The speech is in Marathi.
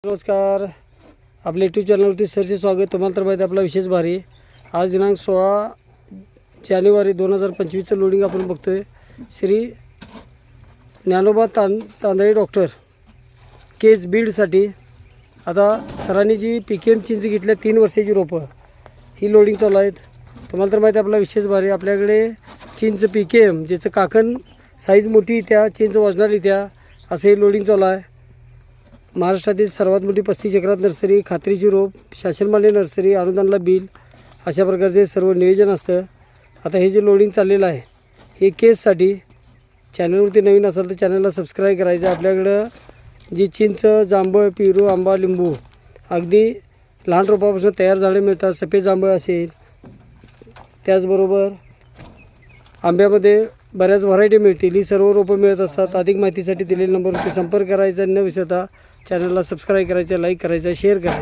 नमस्कार, आपल्या यूट्यूब चॅनलवरती सरचे स्वागत. तुम्हाला तर माहिती आपला विशेष भारी. आज दिनांक 16 जानेवारी 2025चं लोडिंग आपण बघतोय. श्री ज्ञानोबा तांदळे डॉक्टर केज बीडसाठी. आता सरांनी जी PKM चिंच घेतल्या 3 वर्षाची रोपं ही लोडिंग चालू आहेत. तुम्हाला तर माहिती आपला विशेष भारी. आपल्याकडे चिंच PKM ज्याचं काकण साईज मोठी त्या चिंच वजनाली त्या असं हे लोडिंग चालू आहे. महाराष्ट्रातील सर्वात मोठी 35 एकरात नर्सरी, खात्रीची रोप, शासनमान्य नर्सरी, अनुदानला बिल, अशा प्रकारचे सर्व नियोजन असतं. आता हे जे लोडिंग चाललेलं आहे हे केससाठी. चॅनलवरती नवीन असेल तर चॅनलला सबस्क्राईब करायचं. आपल्याकडं जी चिंच, जांभळ, पेरू, आंबा, लिंबू अगदी लहान रोपापासून तयार झाडे मिळतात. सफेद जांभळ असेल, त्याचबरोबर आंब्यामध्ये बऱ्याच व्हरायटी मिळतील. ही सर्व रोपं मिळत असतात. अधिक माहितीसाठी दिलेल्या नंबरवरती संपर्क करायचा. न विसरता चॅनलला सबस्क्राईब करायचं, लाईक करायचं, शेअर करायचं.